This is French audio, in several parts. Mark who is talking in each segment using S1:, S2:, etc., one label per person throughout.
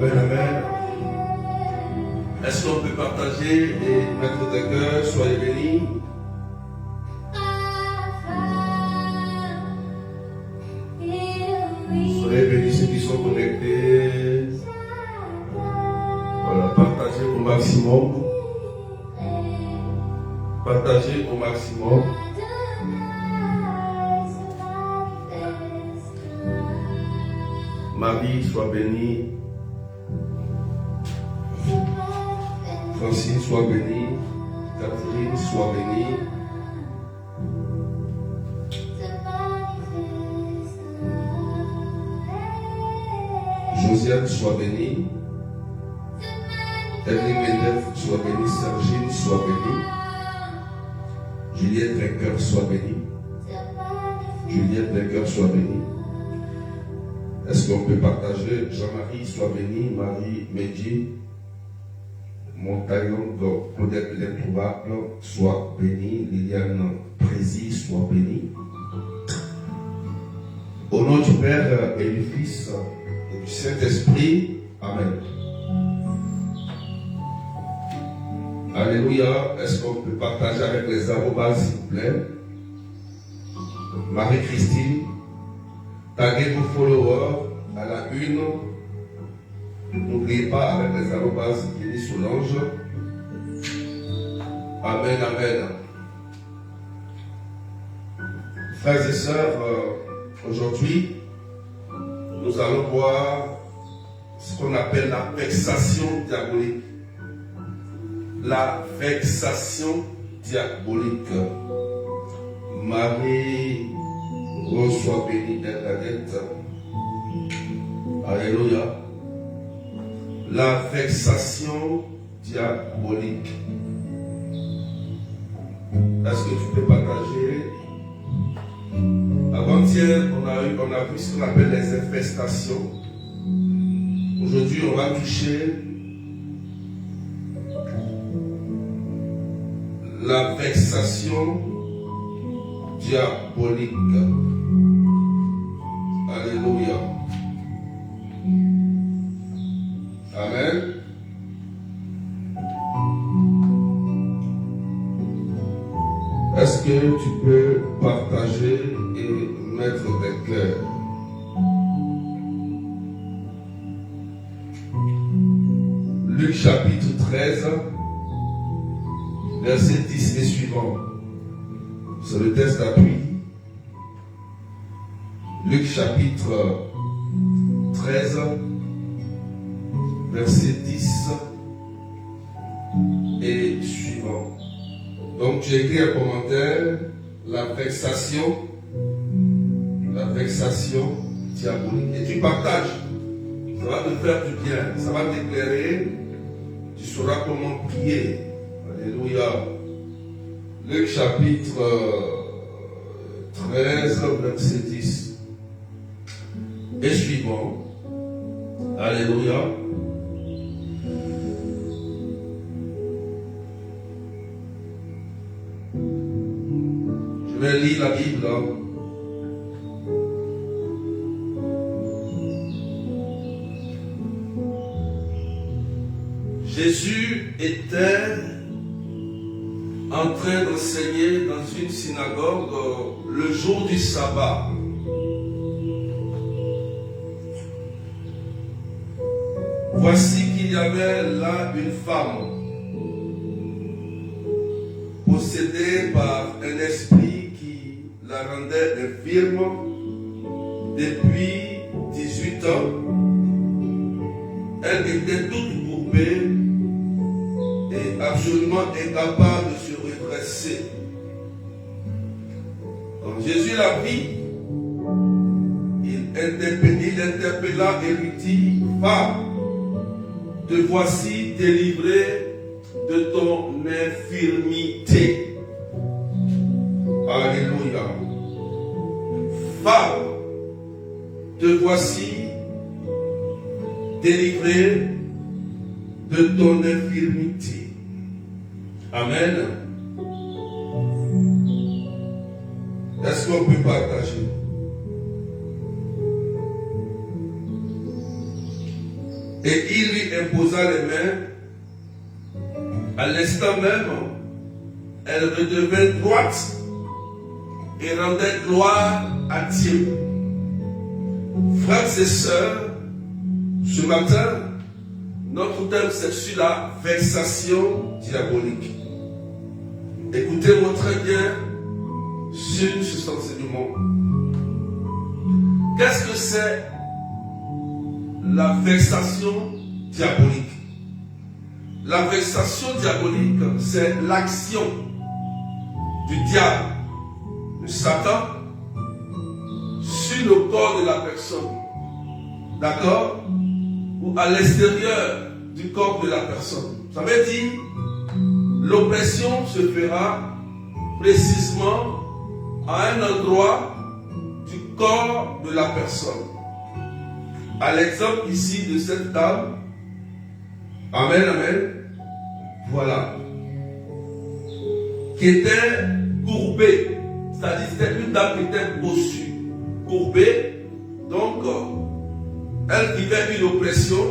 S1: Amen, amen. Est-ce qu'on peut partager et mettre des cœurs? Soyez bénis. Soyez bénis ceux qui sont connectés. Voilà, partagez au maximum. Partagez au maximum. Marie, sois bénie. Francine, sois bénie. Catherine, sois bénie. Josiane, sois bénie. Evelyne Medef, sois bénie. Sergine, sois bénie. Juliette Vainqueur, sois bénie. Juliette Vainqueur, sois bénie. Est-ce qu'on peut partager? Jean-Marie, sois bénie. Marie Medji, Montaillon, Claudette l'Introuvable, sois bénie. Liliane Prési, sois bénie. Au nom du Père et du Fils et du Saint-Esprit, Amen. Alléluia. Est-ce qu'on peut partager avec les arrobas, s'il vous plaît? Marie-Christine, taguez vos followers à la une. N'oubliez pas avec les arrobas Béni Solange. Amen, amen. Frères et sœurs, aujourd'hui, nous allons voir ce qu'on appelle la vexation diabolique. La vexation diabolique. Marie, reçois bénie Bernadette. Alléluia. La vexation diabolique. Est-ce que tu peux partager? Avant-hier, on a vu ce qu'on appelle les infestations. Aujourd'hui, on va toucher la vexation diabolique. Alléluia. Amen. Est-ce que tu peux partager et mettre des cœurs? Luc chapitre 13, verset 10 et suivant. C'est le texte d'appui. Luc chapitre 13, verset 10 et suivant. Donc tu écris un commentaire, la vexation diabolique. Et tu partages. Ça va te faire du bien, ça va t'éclairer. Tu sauras comment prier. Alléluia. Luc chapitre 13, verset 10 et suivant. Alléluia. Je vais lire la Bible. Jésus était en train d'enseigner dans une synagogue le jour du sabbat. Voici qu'il y avait là une femme possédée par un esprit qui la rendait infirme depuis 18 ans. Elle était toute courbée et absolument incapable de se redresser. Quand Jésus la vit, il l'interpella et lui dit: Femme, te voici délivrée de ton infirmité. Alléluia. Femme, te voici délivrée de ton infirmité. Amen. Est-ce qu'on peut partager? Et il lui imposa les mains. À l'instant même, elle redevint droite et rendait gloire à Dieu. Frères et sœurs, ce matin, notre thème c'est sur la vexation diabolique. Écoutez-moi très bien sur ce enseignement. Qu'est-ce que c'est la vexation diabolique? La vexation diabolique, c'est l'action du diable, de Satan, sur le corps de la personne. D'accord? Ou à l'extérieur du corps de la personne. Ça veut dire, l'oppression se fera précisément à un endroit du corps de la personne. À l'exemple ici de cette dame, amen, amen, voilà, qui était courbée, c'est-à-dire c'était une dame qui était bossue, courbée, donc elle vivait une oppression,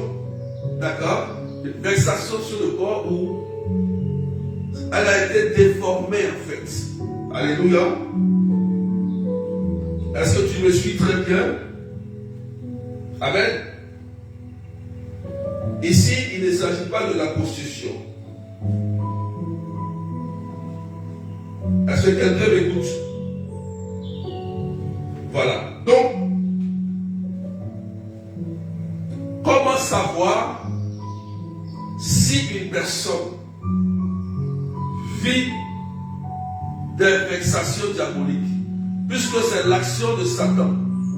S1: d'accord, une vexation sur le corps où elle a été déformée en fait. Alléluia. Est-ce que tu me suis très bien? Amen. Ici, il ne s'agit pas de la prostitution. Est-ce que quelqu'un m'écoute? Voilà. Donc, comment savoir si une personne vit des vexations diaboliques? Puisque c'est l'action de Satan.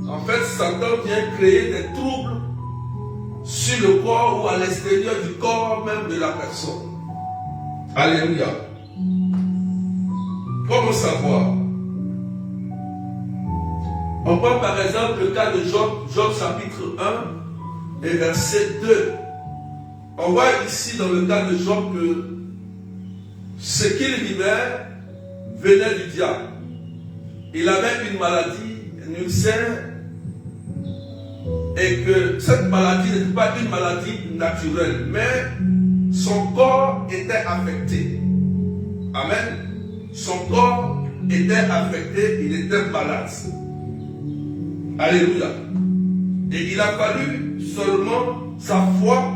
S1: En fait, Satan vient créer des troubles sur le corps ou à l'extérieur du corps même de la personne. Alléluia. Comment savoir? On prend par exemple le cas de Job, Job chapitre 1 et verset 2. On voit ici dans le cas de Job que ce qu'il vivait venait du diable. Il avait une maladie, un ulcère, et que cette maladie n'était pas une maladie naturelle, mais son corps était affecté. Amen. Son corps était affecté, il était malade. Alléluia. Et il a fallu seulement sa foi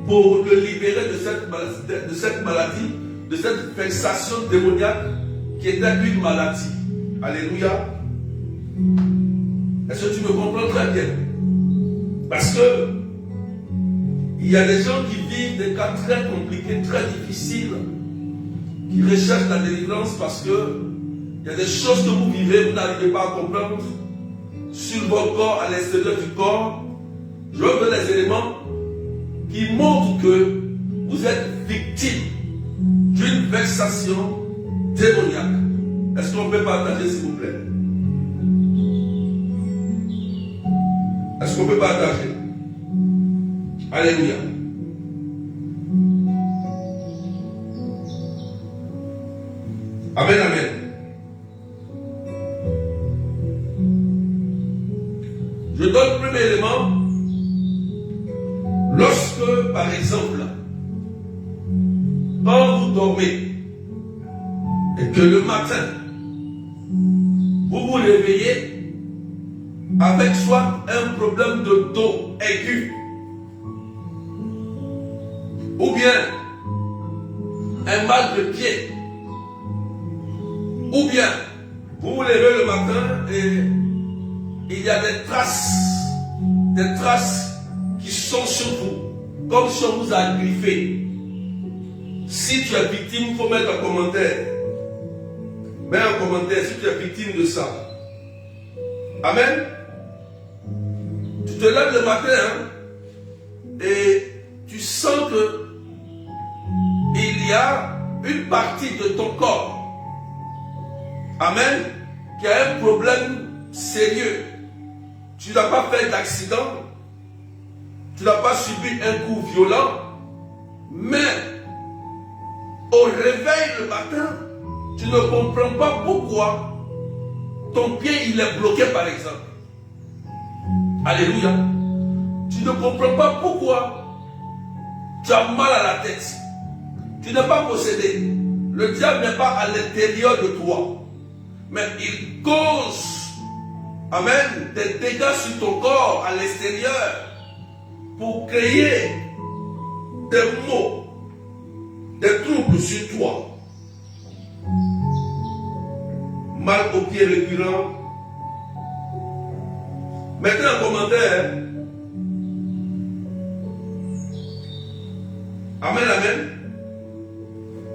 S1: pour le libérer de cette maladie, de cette vexation démoniaque qui était une maladie. Alléluia. Est-ce que tu me comprends très bien? Parce que il y a des gens qui vivent des cas très compliqués, très difficiles, qui recherchent la délivrance parce que il y a des choses que vous vivez, vous n'arrivez pas à comprendre sur votre corps, à l'extérieur du corps. Je vous donne des éléments qui montrent que vous êtes victime d'une vexation démoniaque. Est-ce qu'on peut partager, s'il vous plaît? Est-ce qu'on peut partager? Alléluia. Amen, amen. Je donne le premier élément. Lorsque, par exemple, quand vous dormez et que le matin, vous vous réveillez avec soit un problème de dos aigu, ou bien un mal de pied, ou bien vous vous levez le matin et il y a des traces qui sont sur vous, comme si on vous a griffé. Si tu es victime, il faut mettre un commentaire. Mets un commentaire si tu es victime de ça. Amen. Tu te lèves le matin et tu sens que il y a une partie de ton corps, amen, qui a un problème sérieux. Tu n'as pas fait d'accident, tu n'as pas subi un coup violent, mais au réveil le matin, tu ne comprends pas pourquoi ton pied il est bloqué par exemple. Alléluia. Tu ne comprends pas pourquoi tu as mal à la tête. Tu n'es pas possédé. Le diable n'est pas à l'intérieur de toi. Mais il cause, amen, des dégâts sur ton corps à l'extérieur pour créer des maux, des troubles sur toi. Mal aux pieds récurrents. Mettez un commentaire. Amen, amen.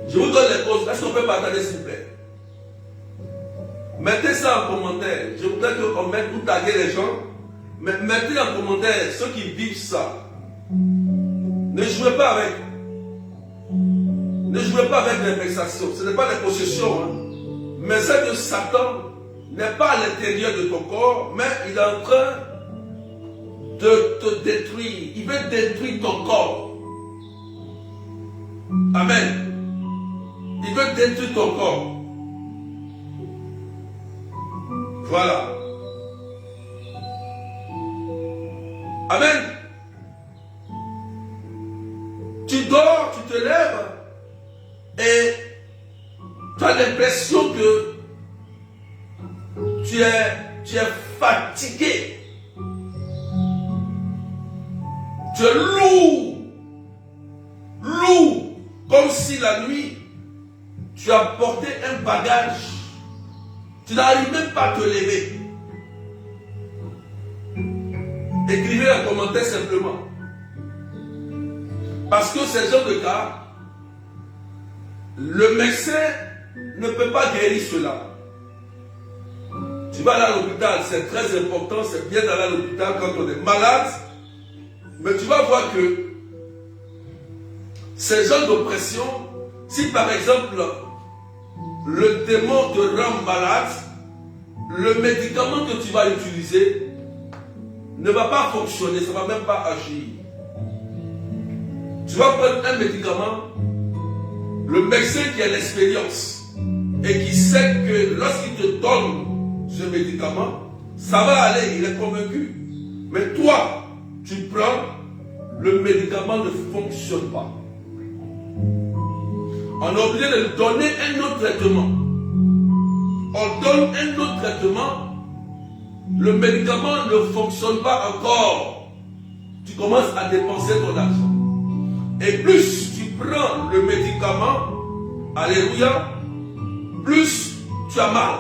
S1: Je vous donne les causes. Est-ce qu'on peut partager, s'il vous plaît? Mettez ça en commentaire. Je voudrais qu'on mette, vous taguer les gens. Mais mettez en commentaire ceux qui vivent ça. Ne jouez pas avec. Ne jouez pas avec les vexations. Ce n'est pas des possessions. Hein. Mais c'est que Satan n'est pas à l'intérieur de ton corps, mais il est en train de te détruire. Il veut détruire ton corps. Amen. Il veut détruire ton corps. Voilà. Amen. Tu dors, tu te lèves et tu as l'impression que tu es fatigué. Tu es lourd. Lourd. Comme si la nuit, tu as porté un bagage. Tu n'arrives même pas à te lever. Écrivez un commentaire simplement. Parce que ces gens de cas, le médecin ne peut pas guérir cela. Tu vas aller à l'hôpital, c'est très important, c'est bien d'aller à l'hôpital quand on est malade. Mais tu vas voir que ces gens d'oppression, si par exemple le démon te rend malade, le médicament que tu vas utiliser ne va pas fonctionner, ça ne va même pas agir. Tu vas prendre un médicament, le médecin qui a l'expérience et qui sait que lorsqu'il te donne ce médicament, ça va aller, il est convaincu. Mais toi, tu prends, le médicament ne fonctionne pas. On a oublié de donner un autre traitement. On donne un autre traitement, le médicament ne fonctionne pas encore. Tu commences à dépenser ton argent. Et plus tu prends le médicament, alléluia, plus tu as mal.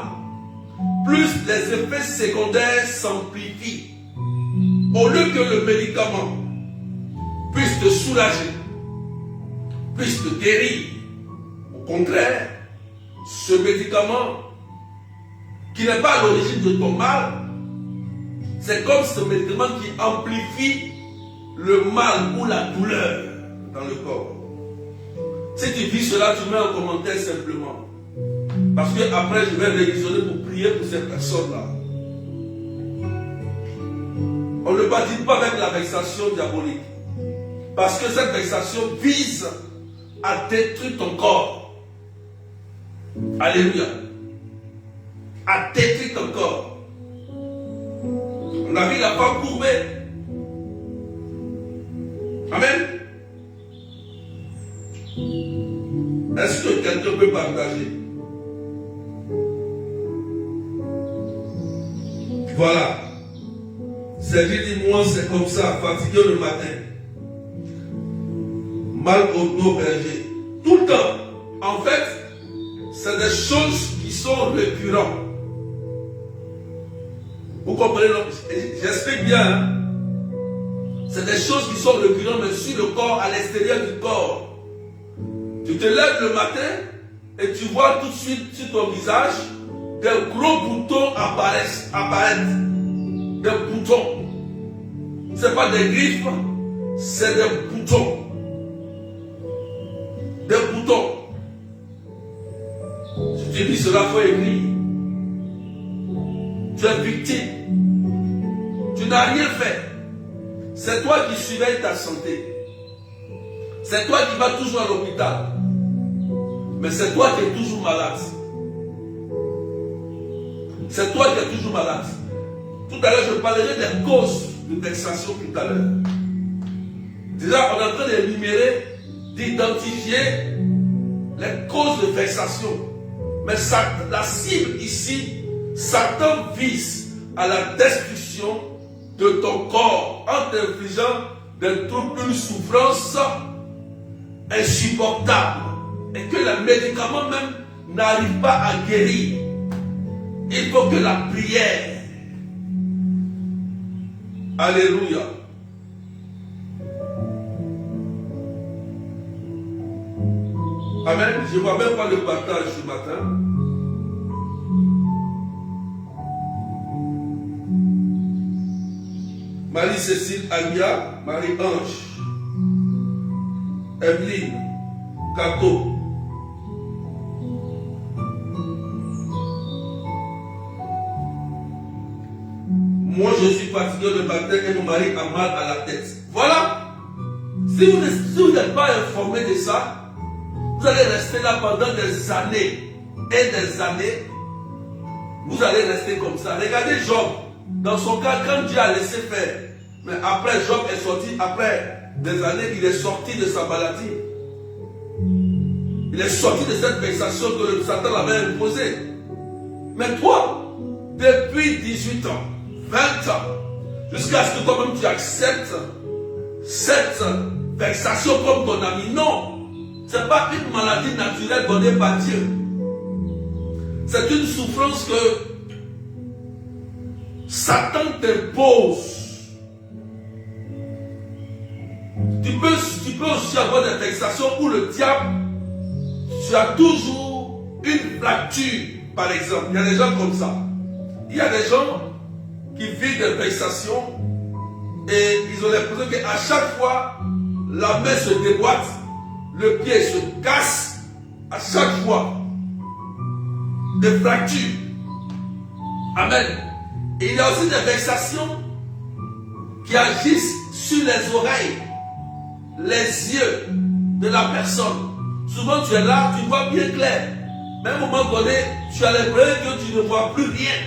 S1: Plus les effets secondaires s'amplifient. Au lieu que le médicament puisse te soulager, puisse te guérir, au contraire, ce médicament qui n'est pas à l'origine de ton mal, c'est comme ce médicament qui amplifie le mal ou la douleur dans le corps. Si tu vis cela, tu mets un commentaire simplement. Parce que après, je vais révisionner pour prier pour ces personnes-là. On ne bâtit pas avec la vexation diabolique. Parce que cette vexation vise à détruire ton corps. Alléluia. À détruire ton corps. On a vu la femme courbée. Amen. Est-ce que quelqu'un peut partager? Voilà. Sergi dit, moi c'est comme ça, fatigué le matin. Mal au dos berger. Tout le temps. En fait, c'est des choses qui sont récurrentes. Vous comprenez? J'explique bien. Hein? C'est des choses qui sont récurrentes, mais sur le corps, à l'extérieur du corps. Tu te lèves le matin et tu vois tout de suite sur ton visage des gros boutons apparaissent. Des boutons. Ce n'est pas des griffes, c'est des boutons. Des boutons. Si tu dis cela, il faut écrire. Tu es victime. Tu n'as rien fait. C'est toi qui surveilles ta santé. C'est toi qui vas toujours à l'hôpital. Mais c'est toi qui es toujours malade. C'est toi qui es toujours malade. Tout à l'heure, je parlerai des causes de vexation tout à l'heure. Déjà, on est en train d'énumérer, d'identifier les causes de vexation. Mais la cible ici, Satan vise à la destruction de ton corps en t'infligeant des troubles, une souffrance insupportable et que les médicaments même n'arrivent pas à guérir. Il faut que la prière. Alléluia. Amen. Je ne vois même pas le partage ce matin. Marie-Cécile, Alia, Marie-Ange, Evelyne, Cato. Moi, je suis fatigué de matin et mon mari a mal à la tête. Voilà. Si vous n'êtes pas informé de ça, vous allez rester là pendant des années et des années. Vous allez rester comme ça. Regardez Job. Dans son cas, quand Dieu a laissé faire, mais après Job est sorti, après des années, il est sorti de sa maladie. Il est sorti de cette vexation que le Satan l'avait imposée. Mais toi, depuis 18 ans, 20 ans, jusqu'à ce que toi-même tu acceptes cette vexation comme ton ami. Non, ce n'est pas une maladie naturelle donnée par Dieu. C'est une souffrance que Satan t'impose. Tu peux aussi avoir des vexations où le diable, tu as toujours une fracture, par exemple. Il y a des gens comme ça. Il y a des gens qui vivent des vexations et ils ont l'impression qu'à chaque fois, la main se déboîte, le pied se casse, à chaque fois. Des fractures. Amen. Et il y a aussi des vexations qui agissent sur les oreilles, les yeux de la personne. Souvent tu es là, tu vois bien clair. Mais à un moment donné, tu as l'impression que tu ne vois plus rien.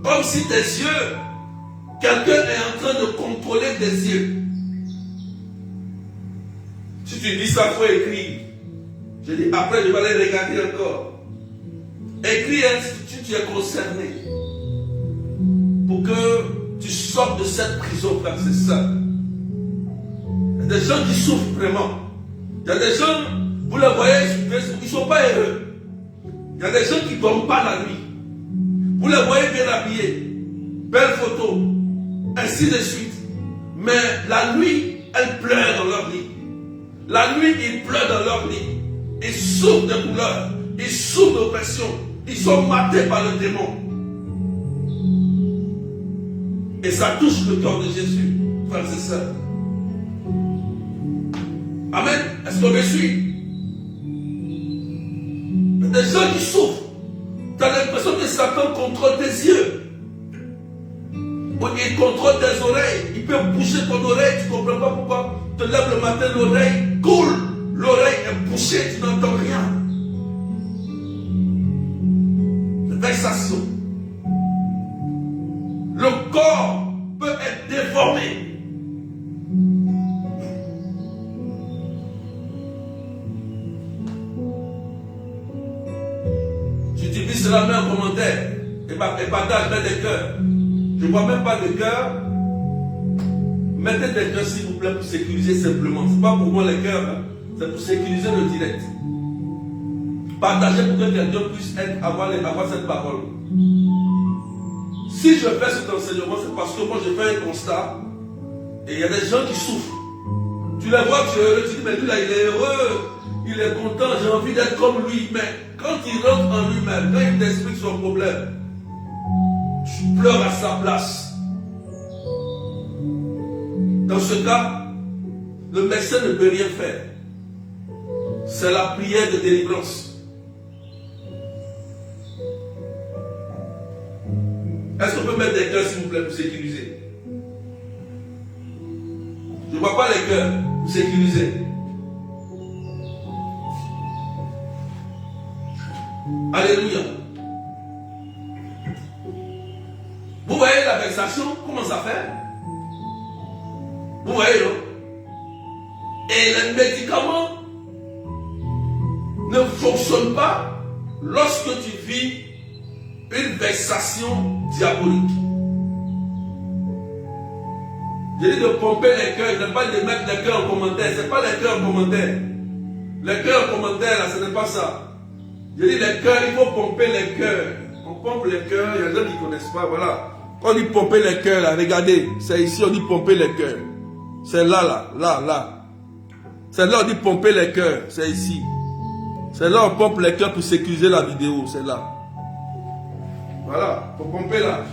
S1: Comme si tes yeux, quelqu'un est en train de contrôler tes yeux. Si tu dis ça, il faut écrire. Je dis, après je vais aller regarder encore. Écris si tu es concerné. Pour que tu sortes de cette prison, frère, c'est ça. Il y a des gens qui souffrent vraiment. Il y a des gens, vous les voyez sur Facebook, ils ne sont pas heureux. Il y a des gens qui ne dorment pas la nuit. Vous les voyez bien habillés, belles photos, ainsi de suite. Mais la nuit, elles pleurent dans leur lit. La nuit, ils pleurent dans leur lit. Ils souffrent de douleur, ils souffrent d'oppression. Ils sont matés par le démon. Et ça touche le corps de Jésus, frères et sœurs. Amen. Est-ce qu'on me suit? Des gens qui souffrent. Tu as l'impression que Satan contrôle tes yeux. Il contrôle tes oreilles. Il peut boucher ton oreille. Tu ne comprends pas pourquoi. Tu te lèves le matin, l'oreille coule. L'oreille est bouchée, tu n'entends rien. Vexation. Le corps peut être déformé. Tu utilises cela, mets un commentaire et partage, mets des cœurs. Je ne vois même pas de cœurs. Mettez des cœurs s'il vous plaît pour sécuriser simplement. Ce n'est pas pour moi les cœurs, hein. C'est pour sécuriser le direct. Partagez pour que quelqu'un puisse avoir cette parole. Si je fais cet enseignement, c'est parce que moi je fais un constat et il y a des gens qui souffrent. Tu les vois, tu es heureux, tu dis, mais lui là il est heureux, il est content, j'ai envie d'être comme lui. Mais quand il rentre en lui-même, quand il t'explique son problème, tu pleures à sa place. Dans ce cas, le médecin ne peut rien faire. C'est la prière de délivrance. Est-ce qu'on peut mettre des cœurs s'il vous plaît pour sécuriser? Je ne vois pas les cœurs pour sécuriser. Alléluia. Vous voyez la vexation, comment ça fait? voyez, non? Et les médicaments ne fonctionnent pas lorsque tu vis une vexation diabolique. J'ai dit de pomper les cœurs, je n'ai pas de mettre les cœurs en commentaire. Ce n'est pas les cœurs en commentaire. Les cœurs en commentaire, là, ce n'est pas ça. J'ai dit les cœurs, il faut pomper les cœurs. On pompe les cœurs, il y a des gens qui ne connaissent pas, voilà. Quand on dit pomper les cœurs, là, regardez, c'est ici, on dit pomper les cœurs. C'est là. C'est là, on dit pomper les cœurs, c'est ici. C'est là, on pompe les cœurs pour sécuriser la vidéo, c'est là. Voilà, pour pomper là.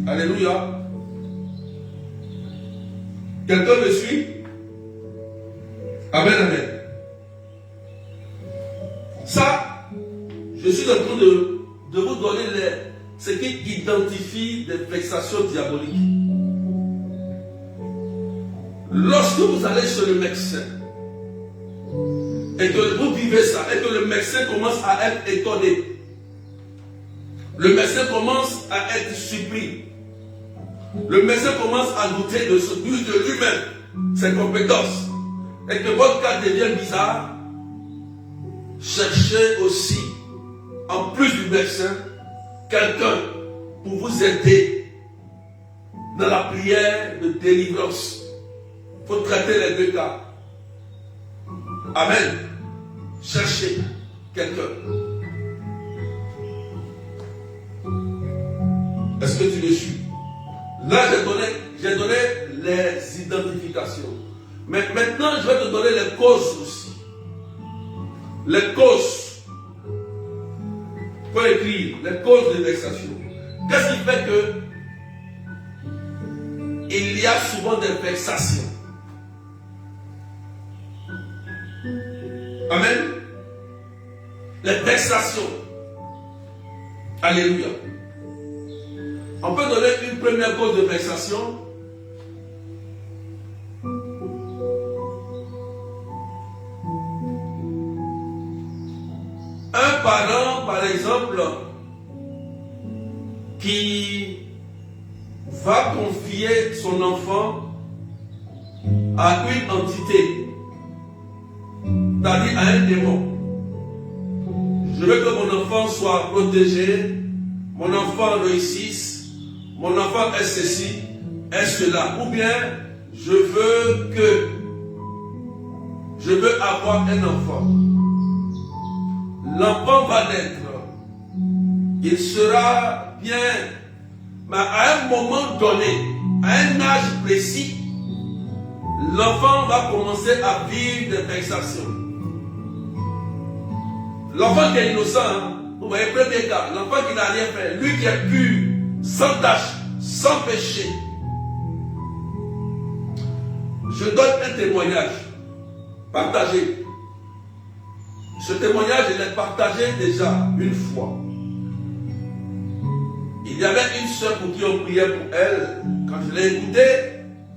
S1: Alléluia. Quelqu'un me suit? Amen, amen. Ça, je suis en train de vous donner ce qui identifie les vexations diaboliques. Lorsque vous allez chez le médecin, et que vous vivez ça, et que le médecin commence à être étonné, le médecin commence à être surpris, le médecin commence à douter de lui-même, ses compétences, et que votre cas devient bizarre, cherchez aussi, en plus du médecin, quelqu'un pour vous aider dans la prière de délivrance. Il faut traiter les deux cas. Amen. Cherchez quelqu'un. Est-ce que tu me suis? Là, j'ai donné les identifications. Mais maintenant, je vais te donner les causes aussi. Les causes. Il faut écrire les causes de vexation. Qu'est-ce qui fait que il y a souvent des vexations? Amen. Les vexations. Alléluia. On peut donner une première cause de vexation. Un parent, par exemple, qui va confier son enfant à une entité, c'est-à-dire à un démon. Je veux que mon enfant soit protégé, mon enfant réussisse, mon enfant est ceci, est cela. Ou bien, je veux avoir un enfant. L'enfant va naître. Il sera bien, mais à un moment donné, à un âge précis, l'enfant va commencer à vivre des vexations. L'enfant qui est innocent, hein, vous voyez, premier cas, l'enfant qui n'a rien fait, lui qui est pur, sans tache, sans péché. Je donne un témoignage, partagé. Ce témoignage, je l'ai partagé déjà une fois. Il y avait une soeur pour qui on priait pour elle. Quand je l'ai écoutée,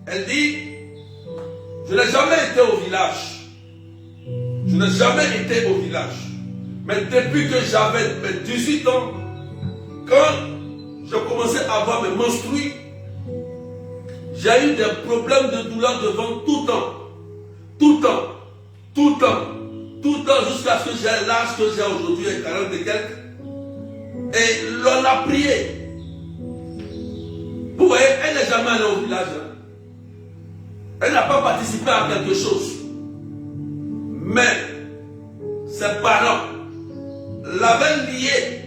S1: elle dit, je n'ai jamais été au village. Je n'ai jamais été au village. Mais depuis que j'avais mes 18 ans, quand je commençais à avoir mes menstrues, j'ai eu des problèmes de douleur de ventre tout le temps. Tout le temps. Tout le temps. Tout le temps jusqu'à ce que j'ai l'âge que j'ai aujourd'hui, 40 et quelques. Et l'on a prié. Vous voyez, elle n'est jamais allée au village. Elle n'a pas participé à quelque chose. Mais ses parents l'avaient liée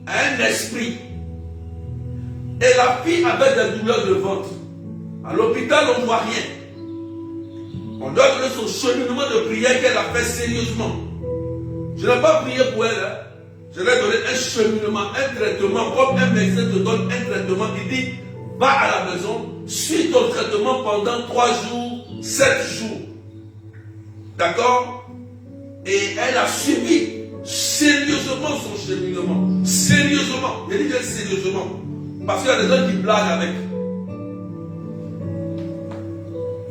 S1: à un esprit. Et la fille avait des douleurs de ventre. À l'hôpital, on ne voit rien. On doit donner son cheminement de prière qu'elle a fait sérieusement. Je n'ai pas prié pour elle. Hein. Je lui ai donné un cheminement, un traitement. Comme un médecin te donne un traitement, il dit, va à la maison, suis ton traitement pendant 3 jours, 7 jours. D'accord? Et elle a suivi sérieusement son cheminement. Sérieusement. Je dis bien sérieusement. Parce qu'il y a des gens qui blaguent avec.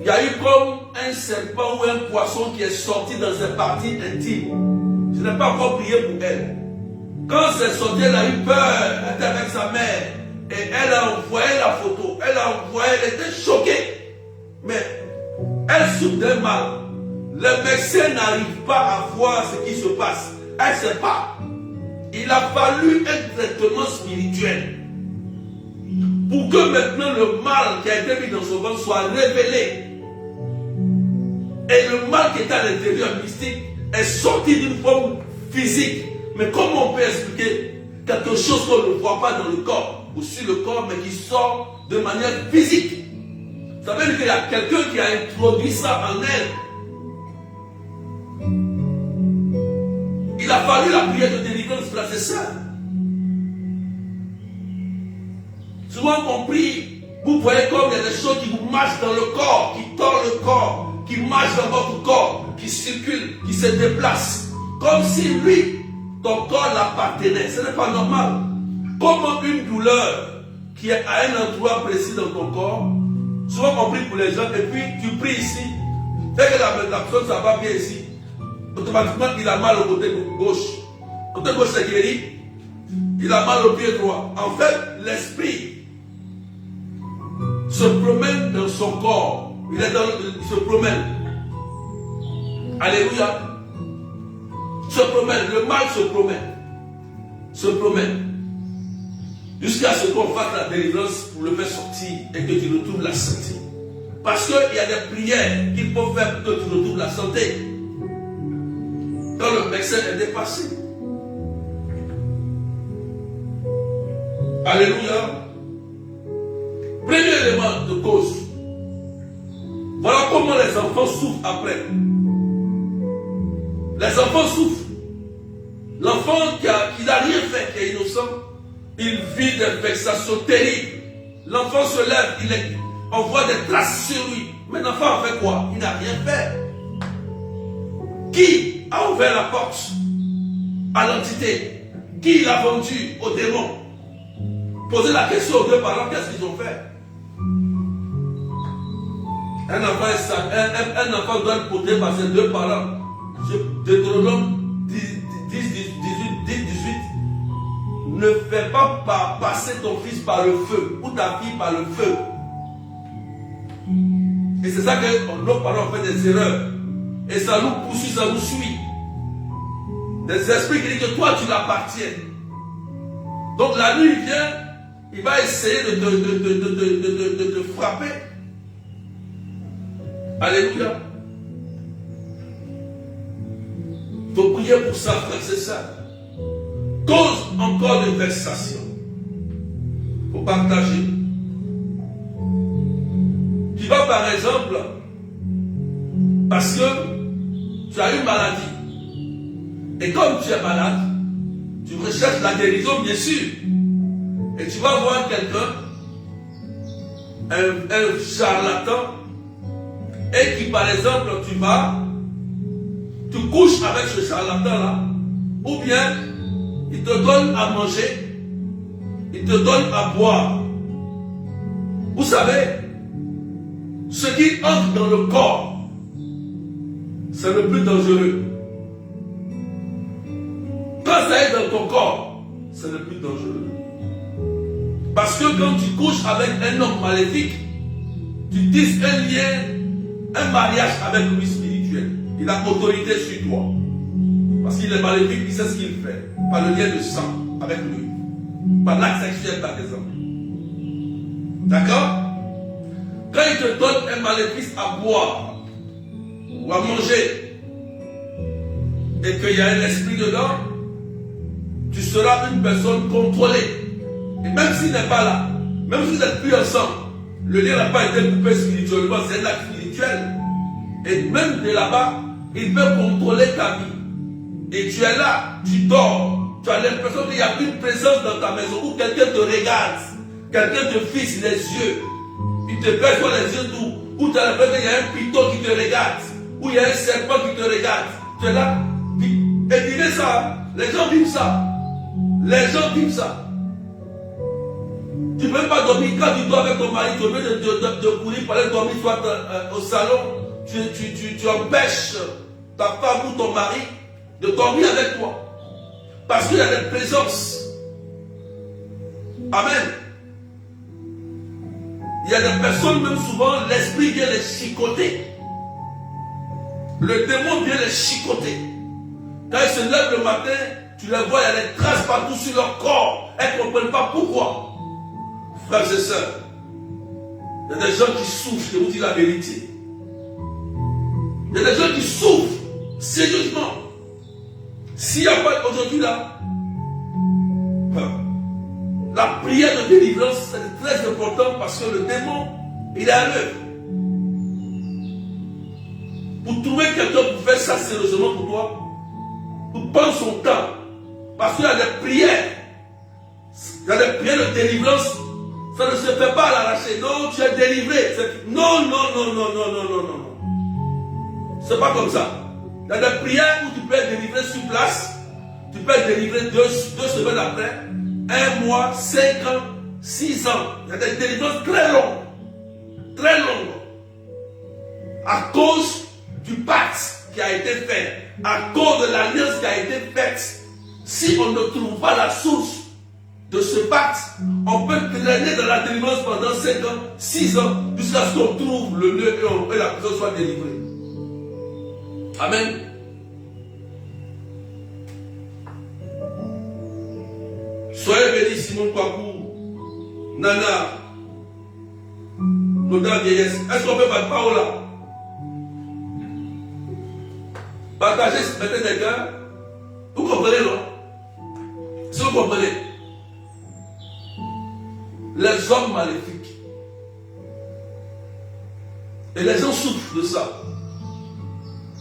S1: Il y a eu comme un serpent ou un poisson qui est sorti dans ses parties intimes. Je n'ai pas encore prié pour elle. Quand c'est sorti, elle a eu peur. Elle était avec sa mère. Et elle a envoyé la photo. Elle a envoyé, elle était choquée.
S2: mais elle souffre d'un mal. Le médecin n'arrive pas à voir ce qui se passe. Elle ne sait pas. Il a fallu un traitement spirituel pour que maintenant le mal qui a été mis dans son ventre soit révélé. Et le mal qui est à l'intérieur mystique est sorti d'une forme physique. Mais comment on peut expliquer quelque chose qu'on ne voit pas dans le corps ou sur le corps, mais qui sort de manière physique? Ça veut dire qu'il y a quelqu'un qui a introduit ça en elle. Il a fallu la prière de délivrance, frères et sœurs. Souvent on prie, vous voyez comme il y a des choses qui vous marchent dans le corps, qui tordent le corps, qui marchent dans votre corps, qui circulent, qui se déplacent. Comme si lui, ton corps l'appartenait. Ce n'est pas normal. Comme une douleur qui est à un endroit précis dans ton corps. Souvent on prie pour les gens et puis tu pries ici. Dès que la personne ça va bien ici, automatiquement il a mal au côté gauche. Côté gauche c'est guéri. Il a mal au pied droit. En fait, l'esprit se promène dans son corps. Il se promène. Alléluia. Se promène. Le mal se promène. Se promène. Jusqu'à ce qu'on fasse la délivrance pour le faire sortir et que tu retrouves la santé. Parce qu'il y a des prières qu'il faut faire pour que tu retrouves la santé. Quand le médecin est dépassé. Alléluia. Premier élément de cause. Voilà comment les enfants souffrent après. Les enfants souffrent. L'enfant qui n'a rien fait, qui est innocent, il vit des vexations terribles. L'enfant se lève, on voit des traces sur lui. Mais l'enfant a fait quoi? Il n'a rien fait. Qui a ouvert la porte à l'entité? Qui l'a vendu au démon? Posez la question aux deux parents, qu'est-ce qu'ils ont fait? Un enfant doit être porté par ses deux parents. Deutéronome 10, 18. Ne fais pas passer ton fils par le feu ou ta fille par le feu. Et c'est ça que nos parents ont fait des erreurs. Et ça nous poursuit, ça nous suit. Des esprits qui disent que toi tu l'appartiens. Donc la nuit vient, il va essayer de te frapper. Alléluia. Il faut prier pour ça, frère, c'est ça. Cause encore de vexation. Il faut partager. Tu vas par exemple, parce que tu as une maladie. Et comme tu es malade, tu recherches la guérison, bien sûr. Et tu vas voir quelqu'un, un charlatan, et qui par exemple tu couches avec ce charlatan-là, ou bien il te donne à manger, il te donne à boire. Vous savez, ce qui entre dans le corps, c'est le plus dangereux. Quand ça est dans ton corps, c'est le plus dangereux. Parce que quand tu couches avec un homme maléfique, tu tisses un lien, un mariage avec lui spirituel. Il a autorité sur toi. Parce qu'il est maléfique, il sait ce qu'il fait. Par le lien de sang avec lui. Par l'acte sexuel par exemple. D'accord? Quand il te donne un maléfice à boire ou à manger et qu'il y a un esprit dedans, tu seras une personne contrôlée. Et même s'il n'est pas là, même si vous n'êtes plus ensemble, le lien n'a pas été coupé spirituellement, c'est un acte spirituel. Et même de là-bas, il peut contrôler ta vie. Et tu es là, tu dors, tu as l'impression qu'il y a une présence dans ta maison où quelqu'un te regarde, quelqu'un te fixe les yeux. Il te baisse les yeux tout, où tu as l'impression qu'il y a un piton qui te regarde, où il y a un serpent qui te regarde. Tu es là, et vivez ça, les gens vivent ça. Les gens vivent ça. Tu ne peux pas dormir quand tu dors avec ton mari, tu veux de courir pour aller dormir soit au salon, tu empêches ta femme ou ton mari de dormir avec toi. Parce qu'il y a des présences. Amen. Il y a des personnes, même souvent, l'esprit vient les chicoter. Le démon vient les chicoter. Quand ils se lèvent le matin, tu les vois, il y a des traces partout sur leur corps. Elles ne comprennent pas pourquoi. Frères et sœurs, il y a des gens qui souffrent, je vous dis la vérité. Il y a des gens qui souffrent sérieusement. S'il n'y a pas aujourd'hui là, la prière de délivrance, c'est très important parce que le démon, il est à l'œuvre. Pour trouver quelqu'un pour faire ça sérieusement pour toi, pour prendre son temps, parce qu'il y a des prières, il y a des prières de délivrance, ça ne se fait pas à l'arraché. Non, tu es délivré. Non, non, non, non, non, non, non, non. C'est pas comme ça. Il y a des prières où tu peux être délivré sur place, tu peux être délivré deux semaines après, 1 mois, 5 ans, 6 ans. Il y a des délivrances très longues. Très longues. À cause du pacte qui a été fait, à cause de l'alliance qui a été faite. Si on ne trouve pas la source de ce pacte, on peut traîner dans la délivrance pendant 5 ans, 6 ans, jusqu'à ce qu'on trouve le nœud et la personne soit délivrée. Amen. Soyez bénis, Simon Kwaku, Nana, notre vieillesse. Est-ce qu'on peut battre parole là? Partagez peut-être quelqu'un. Vous comprenez, non? Si vous comprenez, les hommes maléfiques, et les gens souffrent de ça.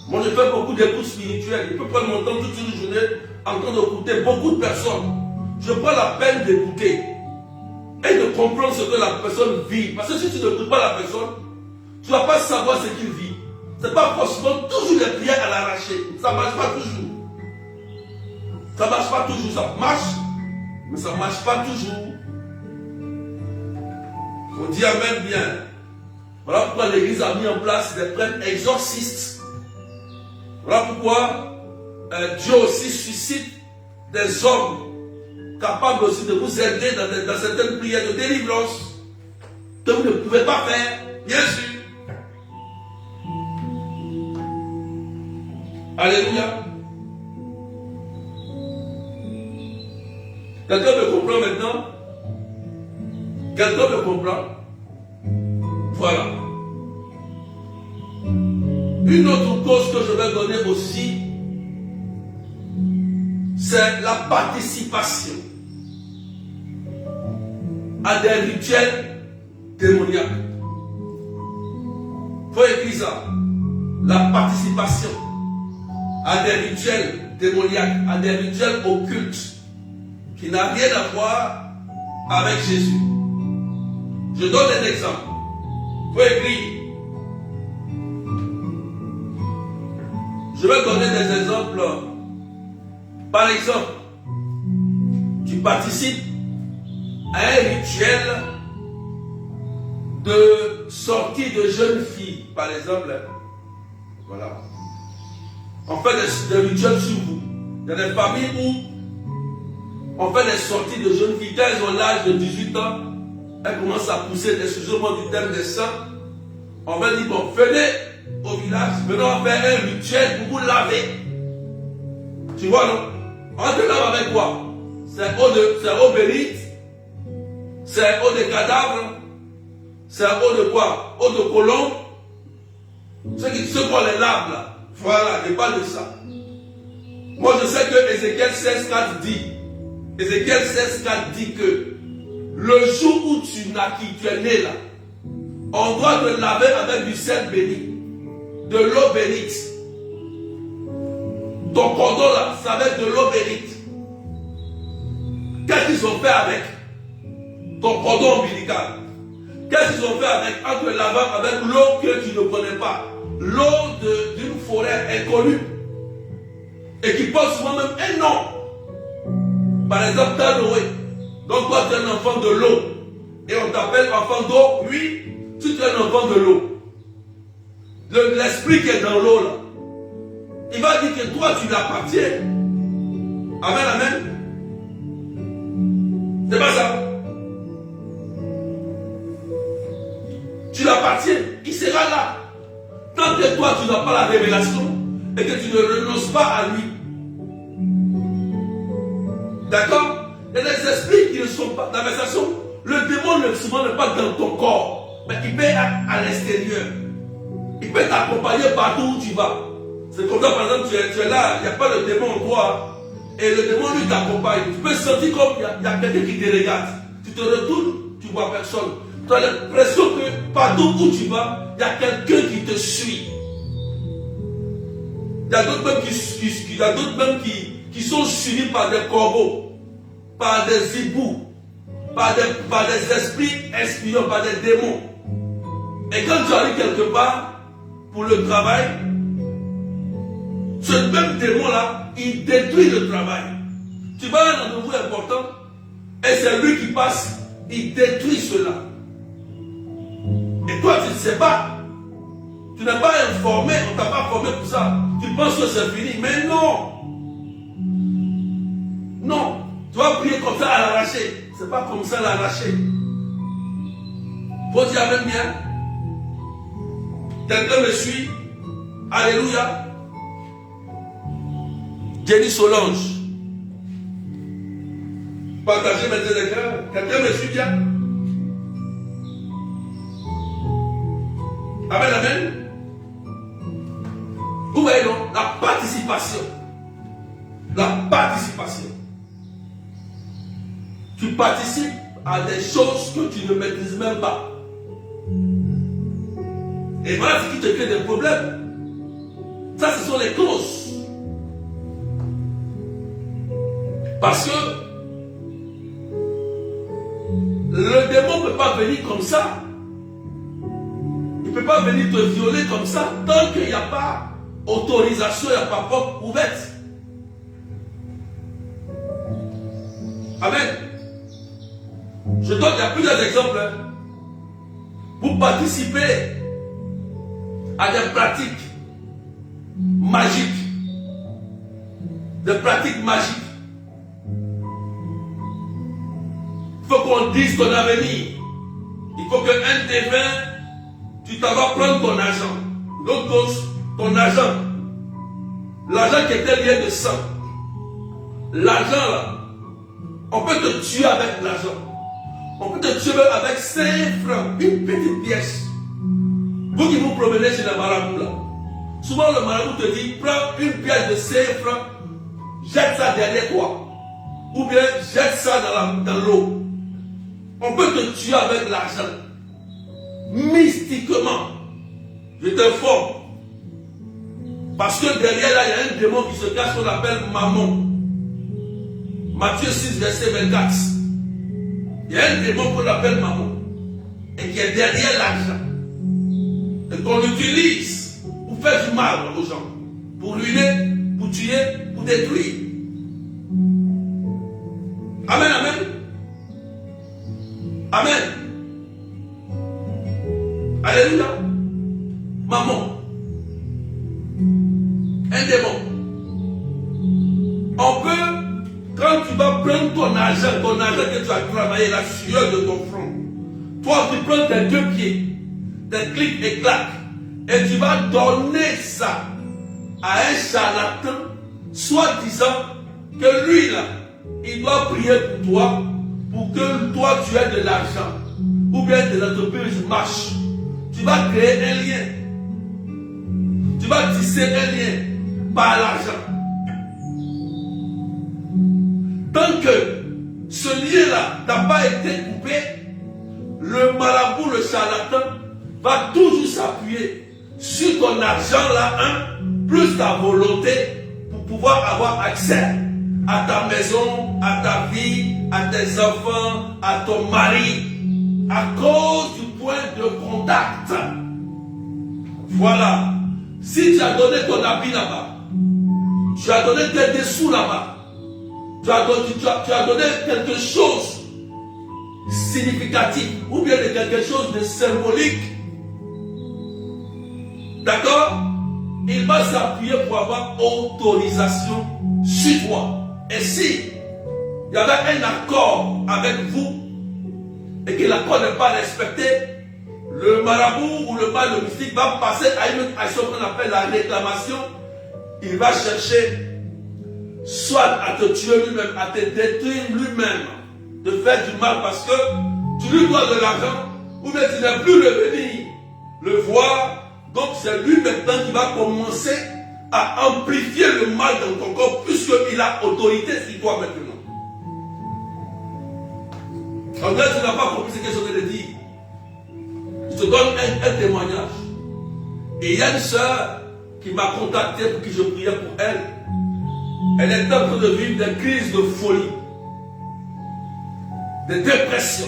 S2: Moi, je fais beaucoup d'écoute spirituelle. Je peux prendre mon temps toute une journée en train d'écouter beaucoup de personnes. Je prends la peine d'écouter et de comprendre ce que la personne vit. Parce que si tu n'écoutes pas la personne, tu ne vas pas savoir ce qu'il vit. Ce n'est pas forcément toujours les prières à l'arraché. Ça ne marche pas toujours. Ça ne marche pas toujours. Ça marche, mais ça ne marche pas toujours. On dit Amen bien. Voilà pourquoi l'Église a mis en place des prêtres exorcistes. Voilà pourquoi Dieu aussi suscite des hommes capables aussi de vous aider dans certaines prières de délivrance que vous ne pouvez pas faire, bien sûr. Alléluia. Quelqu'un me comprend maintenant? Quelqu'un me comprend? Voilà. Une autre cause que je vais donner aussi, c'est la participation à des rituels démoniaques. Il faut écrire ça. La participation à des rituels démoniaques, à des rituels occultes, qui n'a rien à voir avec Jésus. Je donne un exemple. Il faut écrire. Je vais donner des exemples. Par exemple, tu participes à un rituel de sortie de jeunes filles, par exemple. Voilà. On fait des rituels sur vous. Il y a des familles où on fait des sorties de jeunes filles. Quand elles ont l'âge de 18 ans, elles commencent à pousser, excusez-moi du terme des seins. On va dire, bon, venez au village, venez on va faire un rituel pour vous laver. Tu vois, non? On te lave avec quoi? C'est eau bénite, c'est eau de cadavre, c'est eau de quoi? Eau de colombe. Ceux qu'on les lave là. Voilà, je parle de ça. Moi je sais que Ézéchiel 16,4 dit, Ézéchiel 16,4 dit que le jour où tu es né là, on doit te laver avec du sel béni, de l'eau bénite. Ton cordon là, ça va être de l'eau bénite. Qu'est-ce qu'ils ont fait avec ton cordon ombilical? Qu'est-ce qu'ils ont fait avec, en te lavant avec l'eau que tu ne connais pas? L'eau d'une forêt inconnue. Et qui porte souvent même un nom. Par exemple, Noé. Donc toi tu es un enfant de l'eau. Et on t'appelle enfant d'eau. Oui, tu es un enfant de l'eau. L'esprit qui est dans l'eau là, il va dire que toi tu l'appartiens. Amen, amen. C'est pas ça. appartient, il sera là. Tant que toi, tu n'as pas la révélation et que tu ne renonces pas à lui. D'accord? Il y a des esprits qui ne sont pas dans la station. Le démon souvent n'est pas dans ton corps, mais il peut être à l'extérieur. Il peut t'accompagner partout où tu vas. C'est comme ça, par exemple, tu es là, il n'y a pas de démon en toi, et le démon lui t'accompagne. Tu peux sentir comme il y a quelqu'un qui te regarde. Tu te retournes, tu ne vois personne. Tu as l'impression que partout où tu vas, il y a quelqu'un qui te suit. Il y a d'autres même qui sont suivis par des corbeaux, par des hiboux, par des esprits espions, par des démons. Et quand tu arrives quelque part pour le travail, ce même démon-là, il détruit le travail. Tu vas à un rendez-vous important et c'est lui qui passe, il détruit cela. Et toi, tu ne sais pas. Tu n'es pas informé, on ne t'a pas formé pour ça. Tu penses que c'est fini, mais non. Non. Tu vas prier comme ça à l'arraché. Ce n'est pas comme ça à l'arraché. Faut dire amen bien. Quelqu'un me suit. Alléluia. Jenny Solange. Partagez mes écrans. Quelqu'un me suit bien. Amen, amen. Vous voyez donc, la participation. La participation. Tu participes à des choses que tu ne maîtrises même pas. Et voilà ce qui te crée des problèmes. Ça, ce sont les causes. Parce que le démon ne peut pas venir comme ça. Il ne peut pas venir te violer comme ça tant qu'il n'y a pas autorisation, il n'y a pas porte ouverte. Amen. Je donne, il y a plusieurs exemples. Pour participer à des pratiques magiques. Des pratiques magiques. Il faut qu'on dise ton avenir. Il faut qu'un devin, tu t'en vas prendre ton argent. L'autre chose, ton argent. L'argent qui était lié de sang. L'argent là, on peut te tuer avec l'argent. On peut te tuer avec 5 francs, une petite pièce. Vous qui vous promenez chez le marabout là, souvent le marabout te dit, prends une pièce de 5 francs, jette ça derrière toi. Ou bien jette ça dans l'eau. On peut te tuer avec l'argent. Mystiquement. Je t'informe. Parce que derrière là, il y a un démon qui se cache qu'on appelle Mammon. Matthieu 6, verset 24. Il y a un démon qu'on appelle Mammon. Et qui est derrière l'argent. Et qu'on utilise pour faire du mal aux gens. Pour ruiner, pour tuer, pour détruire. Amen, amen. Amen. Alléluia. Maman. Un démon. On peut, quand tu vas prendre ton argent que tu as travaillé, la sueur de ton front, toi tu prends tes 2 pieds, tes clics et claques, et tu vas donner ça à un charlatan, soit disant que lui là, il doit prier pour toi, pour que toi tu aies de l'argent, ou bien de l'entreprise marche. Tu vas créer un lien. Tu vas tisser un lien par l'argent. Tant que ce lien-là n'a pas été coupé, le marabout, le charlatan, va toujours s'appuyer sur ton argent là, plus ta volonté pour pouvoir avoir accès à ta maison, à ta vie, à tes enfants, à ton mari, à cause du point de contact. Voilà. Si tu as donné ton habit là-bas, tu as donné tes dessous là-bas, tu as donné quelque chose significatif ou bien de quelque chose de symbolique, d'accord? Il va s'appuyer pour avoir autorisation sur toi. Et si il y avait un accord avec vous et que l'accord n'est pas respecté, le marabout ou le mal de mystique va passer à une action qu'on appelle la réclamation. Il va chercher soit à te tuer lui-même, à te détruire lui-même, de faire du mal parce que tu lui dois de l'argent, ou bien tu n'as plus revenir le voir. Donc c'est lui maintenant qui va commencer à amplifier le mal dans ton corps, puisqu'il a autorité sur toi maintenant. En fait, tu n'as pas compris ce que je viens de dire. Je te donne un témoignage. Et il y a une soeur qui m'a contacté pour que je priais pour elle. Elle est en train de vivre des crises de folie, de dépression,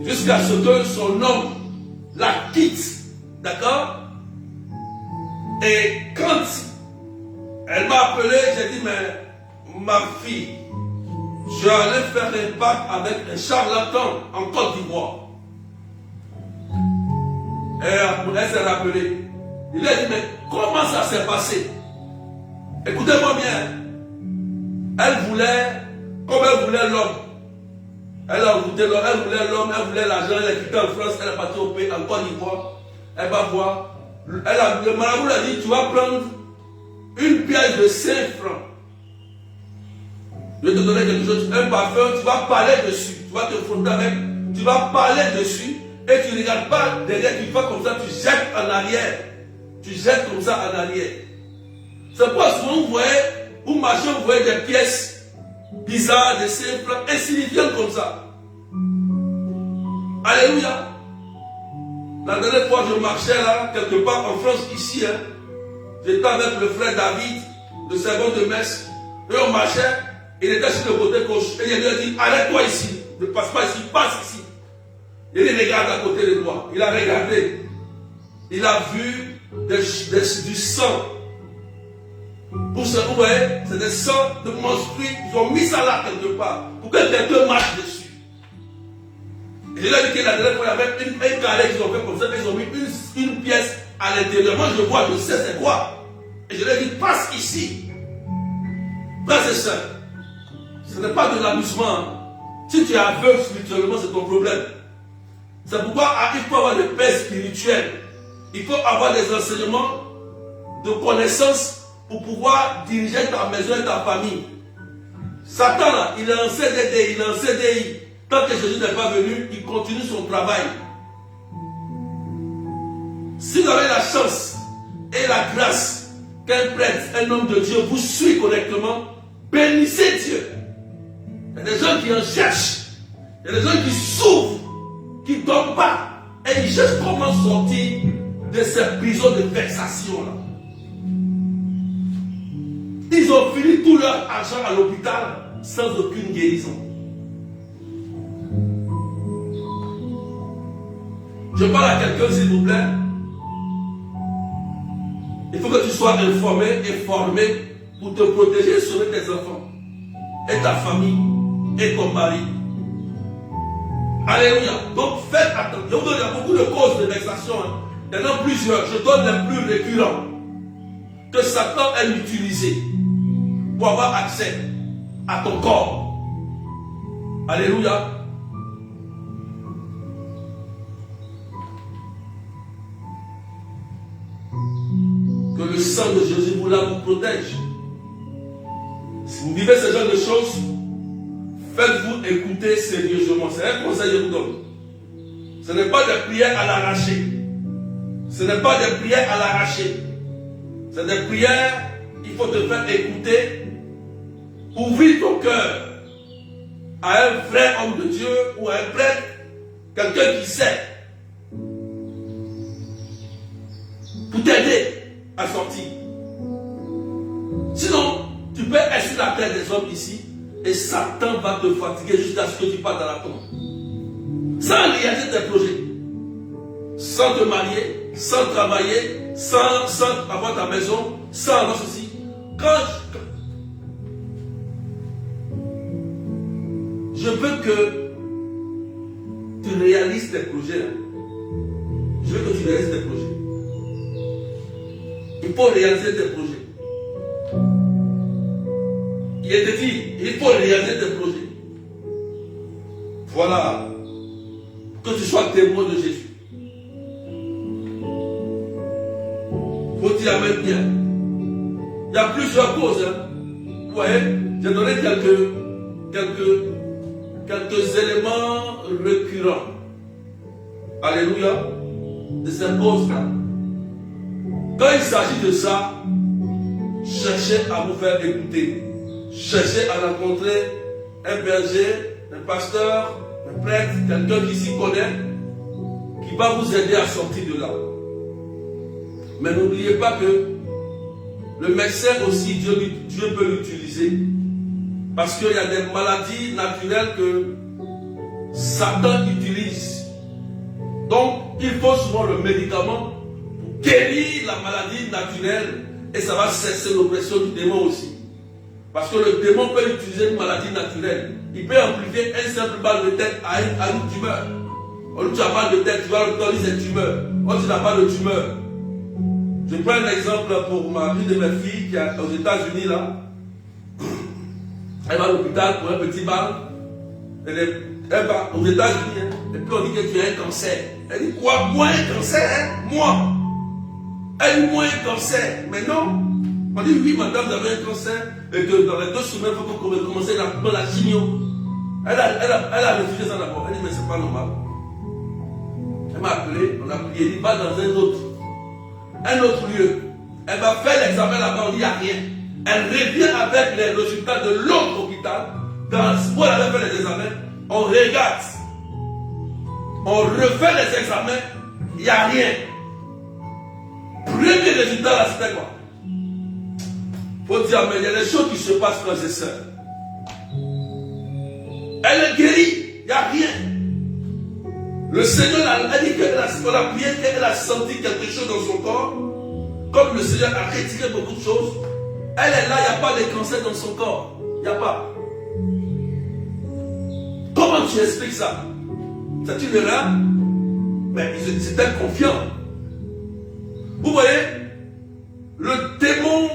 S2: jusqu'à ce que son homme la quitte. D'accord? Et quand elle m'a appelé, j'ai dit, mais ma fille, je vais aller faire un pacte avec un charlatan en Côte d'Ivoire. Et elle s'est rappelée. Il a dit, mais comment ça s'est passé? Écoutez-moi bien. Elle voulait, comme elle voulait l'homme. Elle a goûté l'homme, elle voulait l'homme, elle voulait l'argent, elle est quittée en France, elle est partie au pays, en Côte d'Ivoire. Elle va voir. Le marabout a dit, tu vas prendre une pièce de 5 francs. Je vais te donner quelque chose, un parfum, tu vas parler dessus. Tu vas te frotter avec, tu vas parler dessus. Et tu ne regardes pas derrière, tu fais comme ça, tu jettes en arrière. Tu jettes comme ça en arrière. C'est pourquoi souvent vous voyez, vous marchez, vous voyez des pièces bizarres, des simples, insignifiantes comme ça. Alléluia. La dernière fois, je marchais là, quelque part en France, ici. Hein. J'étais avec le frère David, le servant de messe. Et on marchait, il était sur le côté gauche. Et il lui a dit, arrête-toi ici. Ne passe pas ici, passe ici. Il regarde à côté de moi. Il a regardé. Il a vu du sang. Pour ce vous voyez, c'est des sangs de monstrues. Ils ont mis ça là quelque part. Pour que quelqu'un marche dessus. Et je lui ai dit que la dernière fois, il y avait un carré qu'ils ont fait comme ça. Ils ont mis une pièce à l'intérieur. Moi, je vois, je sais c'est quoi. Et je lui ai dit, passe ici. Frère et sœur, ce n'est pas de l'amusement. Si tu es aveugle spirituellement, c'est ton problème. C'est pourquoi il faut avoir des paix spirituelle. Il faut avoir des enseignements de connaissances pour pouvoir diriger ta maison et ta famille. Satan là, il est en CDD, il est en CDI. Tant que Jésus n'est pas venu, il continue son travail. Si vous avez la chance et la grâce qu'un prêtre, un homme de Dieu vous suit correctement, bénissez Dieu. Il y a des gens qui en cherchent. Il y a des gens qui souffrent, qui ne dorment pas. Et ils cherchent comment sortir de ces prisons de vexation là. Ils ont fini tout leur argent à l'hôpital sans aucune guérison. Je parle à quelqu'un s'il vous plaît. Il faut que tu sois informé et formé pour te protéger et sauver tes enfants et ta famille et ton mari. Alléluia. Donc faites attention. Il y a beaucoup de causes de vexation. Hein. Il y en a plusieurs. Je donne les plus récurrents que Satan aime utiliser pour avoir accès à ton corps. Alléluia. Que le sang de Jésus vous protège. Si vous vivez ce genre de choses, faites-vous écouter sérieusement. C'est un conseil que je vous donne. Ce n'est pas des prières à l'arracher. Ce n'est pas des prières à l'arracher. C'est des prières, il faut te faire écouter. Ouvrir ton cœur à un vrai homme de Dieu ou à un prêtre, quelqu'un qui sait, pour t'aider à sortir. Sinon, tu peux être sur la terre des hommes ici et Satan va te fatiguer jusqu'à ce que tu partes dans la tombe. Sans réaliser tes projets, sans te marier, sans travailler, sans avoir ta maison, sans avoir ceci. Je veux que tu réalises tes projets. Je veux que tu réalises tes projets. Il faut réaliser tes projets. Il est dit, il faut réaliser tes projets. Voilà. Que tu sois témoin de Jésus. Faut dire amen bien. Il y a plusieurs causes. Hein. Vous voyez, j'ai donné quelques éléments récurrents. Alléluia. De ces causes-là. Quand il s'agit de ça, cherchez à vous faire écouter. Cherchez à rencontrer un berger, un pasteur, un prêtre, quelqu'un qui s'y connaît, qui va vous aider à sortir de là. Mais n'oubliez pas que le médecin aussi, Dieu peut l'utiliser. Parce qu'il y a des maladies naturelles que Satan utilise. Donc, il faut souvent le médicament pour guérir la maladie naturelle et ça va cesser l'oppression du démon aussi. Parce que le démon peut utiliser une maladie naturelle. Il peut amplifier un simple balle de tête à une tumeur. On dit tu as mal de tête, tu vas le c'est tumeur. On tu n'as pas de tumeur. Je prends un exemple pour une de mes filles qui est aux États-Unis là. Elle va à l'hôpital pour un petit bal. Elle va aux États-Unis. Hein. Et puis on dit que tu as un cancer. Elle dit quoi? Moi un cancer hein? Moi. Elle dit moi un cancer. Mais non. On dit oui madame vous avez un cancer. Et que dans les 2 semaines il faut que vous commencez la chimio. Elle a refusé ça d'abord. Elle dit mais c'est pas normal. Elle m'a appelé. On a prié. Elle dit va dans un autre lieu. Elle va faire l'examen là-bas. On dit il n'y a rien. Elle revient avec les résultats de l'autre hôpital. Dans ce où elle avait fait les examens, on regarde. On refait les examens, il n'y a rien. Premier résultat là, c'était quoi? Il faut dire, mais il y a des choses qui se passent frères et sœurs. Elle est guérie, il n'y a rien. Le Seigneur a dit qu'elle a prié, qu'elle a senti quelque chose dans son corps. Comme le Seigneur a retiré beaucoup de choses. Elle est là, il n'y a pas de cancer dans son corps. Il n'y a pas. Comment tu expliques ça? C'est une erreur? Mais c'était confiant. Vous voyez, le démon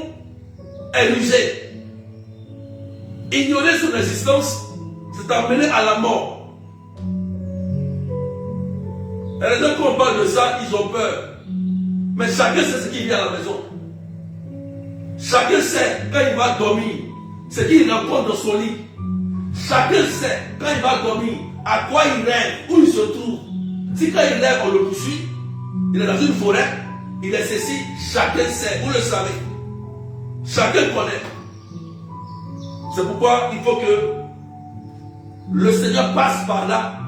S2: est rusé. Ignorer son existence, c'est amener à la mort. Et les gens, quand on parle de ça, ils ont peur. Mais chacun sait ce qui vient à la maison. Chacun sait quand il va dormir, ce qu'il rencontre dans son lit. Chacun sait quand il va dormir, à quoi il rêve, où il se trouve. Si quand il rêve, on le poursuit, il est dans une forêt, il est ceci, chacun sait, vous le savez. Chacun connaît. C'est pourquoi il faut que le Seigneur passe par là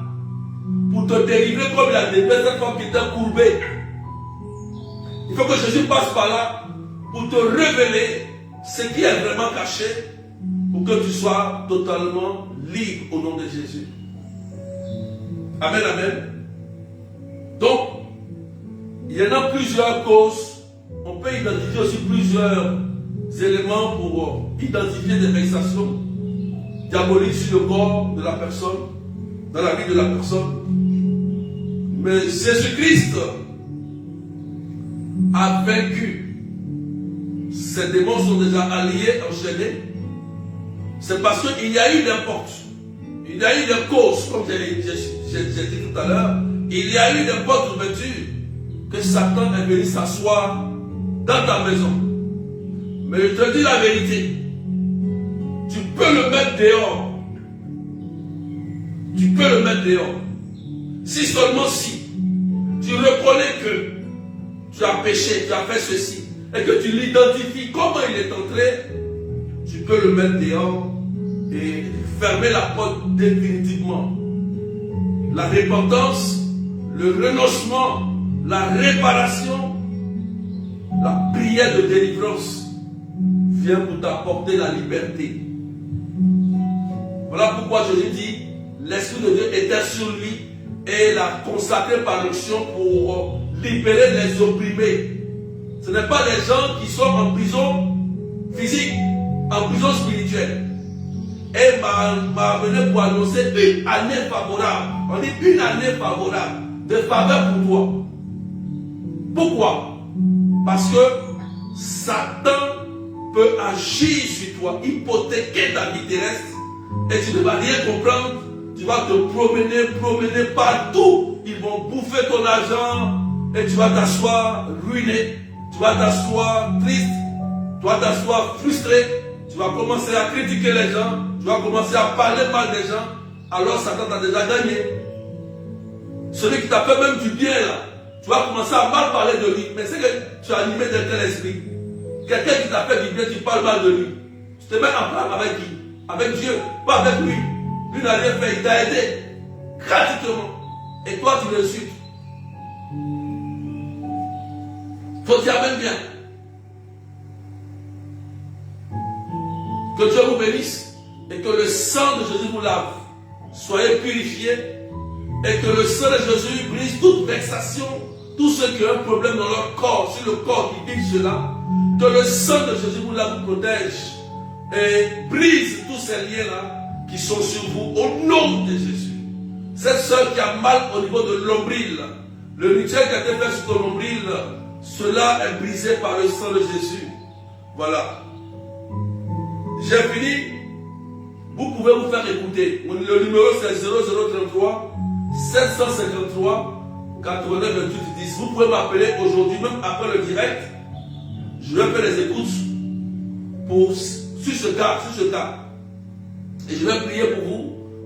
S2: pour te délivrer comme il a délivré cette femme qui était courbée. Il faut que Jésus passe par là pour te révéler ce qui est vraiment caché pour que tu sois totalement libre au nom de Jésus. Amen, amen. Donc, il y en a plusieurs causes. On peut identifier aussi plusieurs éléments pour identifier des vexations diaboliques sur le corps de la personne, dans la vie de la personne. Mais Jésus-Christ a vaincu. Ces démons sont déjà alliés, enchaînés. C'est parce qu'il y a eu des portes. Il y a eu des causes, comme j'ai dit tout à l'heure. Il y a eu des portes d'ouverture que Satan est venu s'asseoir dans ta maison. Mais je te dis la vérité. Tu peux le mettre dehors. Tu peux le mettre dehors. Si seulement si tu reconnais que tu as péché, tu as fait ceci, et que tu l'identifies comment il est entré, tu peux le mettre dehors et fermer la porte définitivement. La repentance, le renoncement, la réparation, la prière de délivrance vient pour t'apporter la liberté. Voilà pourquoi Jésus dit, l'Esprit de Dieu était sur lui et l'a consacré par l'onction pour libérer les opprimés. Ce n'est pas les gens qui sont en prison physique, en prison spirituelle. Et m'a amené pour annoncer une année favorable. On dit une année favorable, de faveur pour toi. Pourquoi? Parce que Satan peut agir sur toi, hypothéquer ta vie terrestre, et tu ne vas rien comprendre. Tu vas te promener partout. Ils vont bouffer ton argent, et tu vas t'asseoir ruiné. tu vas t'asseoir triste, tu vas t'asseoir frustré, tu vas commencer à critiquer les gens, tu vas commencer à parler mal des gens, alors Satan t'a déjà gagné. Celui qui t'a fait même du bien là, tu vas commencer à mal parler de lui, mais c'est que tu es animé d'un tel esprit. Quelqu'un qui t'a fait du bien, tu parles mal de lui. Tu te mets en place avec qui? Avec Dieu, pas avec lui. Lui n'a rien fait, il t'a aidé gratuitement. Et toi, tu l'insultes. Faut dire même bien. Que Dieu vous bénisse et que le sang de Jésus vous lave. Soyez purifiés et que le sang de Jésus brise toute vexation, tous ceux qui ont un problème dans leur corps, sur le corps qui vit cela. Que le sang de Jésus vous lave, vous protège et brise tous ces liens-là qui sont sur vous au nom de Jésus. Cette soeur qui a mal au niveau de l'ombril, le rituel qui a été fait sur ton ombril, cela est brisé par le sang de Jésus. Voilà. J'ai fini. Vous pouvez vous faire écouter. Le numéro c'est 0033 753 89 28 10. Vous pouvez m'appeler aujourd'hui, même après le direct. Je vais faire les écoutes sur ce cas. Et je vais prier pour vous.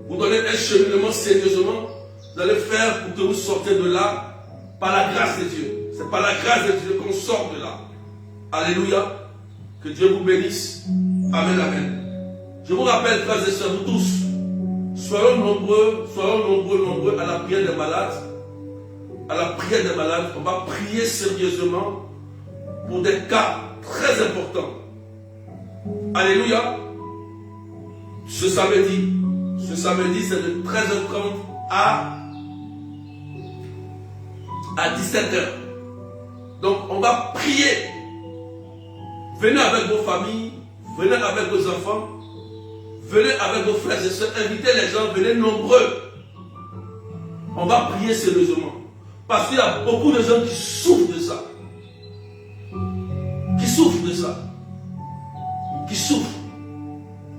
S2: Vous donner un cheminement sérieusement. Vous allez faire pour que vous sortez de là par la grâce de Dieu. C'est par la grâce de Dieu qu'on sort de là. Alléluia. Que Dieu vous bénisse. Amen, amen. Je vous rappelle, frères et sœurs, vous tous, soyons nombreux à la prière des malades. À la prière des malades, on va prier sérieusement pour des cas très importants. Alléluia. Ce samedi, c'est de 13h30 à 17h. Donc, on va prier. Venez avec vos familles, venez avec vos enfants, venez avec vos frères et sœurs, invitez les gens, venez nombreux. On va prier sérieusement. Parce qu'il y a beaucoup de gens qui souffrent de ça. Qui souffrent.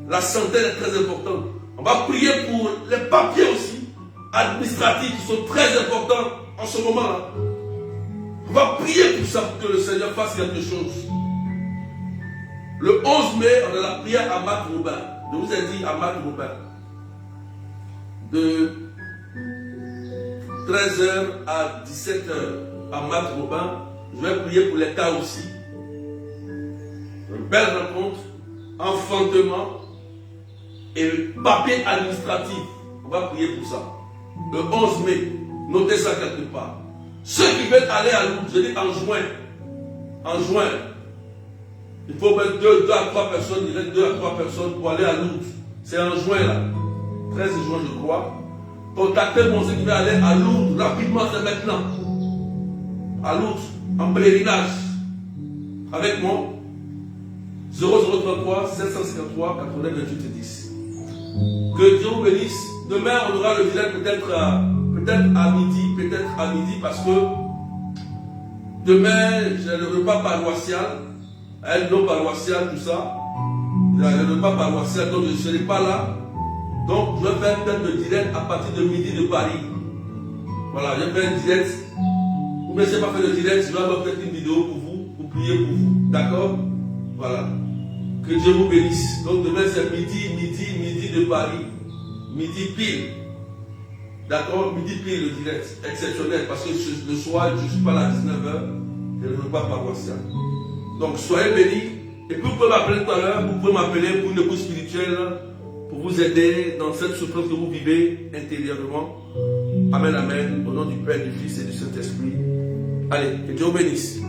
S2: La santé est très importante. On va prier pour les papiers aussi, administratifs, qui sont très importants en ce moment-là. On va prier pour ça, pour que le Seigneur fasse quelque chose. Le 11 mai, on a la prière à Marc Robin. Je vous ai dit à Marc Robin. De 13h à 17h à Marc Robin. Je vais prier pour les cas aussi. Une belle rencontre, enfantement et papier administratif. On va prier pour ça. Le 11 mai, notez ça quelque part. Ceux qui veulent aller à Lourdes, je dis en juin, il faut mettre 2 à 3 personnes, il reste 2 à 3 personnes pour aller à Lourdes. C'est en juin là, 13 juin je crois. Contactez-moi ceux qui veulent aller à Lourdes, rapidement c'est maintenant. À Lourdes, en pèlerinage. Avec moi, 0033 753 89 28 10. Que Dieu vous bénisse. Demain, on aura le direct peut-être à midi, parce que demain, j'ai le repas paroissial, un nom paroissial, tout ça. Le repas paroissial, donc je ne serai pas là. Donc, je vais faire peut-être le direct à partir de midi de Paris. Voilà, je vais faire un direct. Ou bien, je n'ai pas fait le direct, je vais faire peut-être une vidéo pour vous, pour prier pour vous. D'accord? Voilà. Que Dieu vous bénisse. Donc, demain, c'est midi de Paris. Midi pile. D'accord? Midi pile le direct. Exceptionnel. Parce que le soir, je ne suis pas là à 19h. Je ne veux pas paroissial. Donc, soyez bénis. Et puis, vous pouvez m'appeler tout à l'heure. Vous pouvez m'appeler pour une écoute spirituelle. Pour vous aider dans cette souffrance que vous vivez intérieurement. Amen, amen. Au nom du Père, du Fils et du Saint-Esprit. Allez, que Dieu vous bénisse.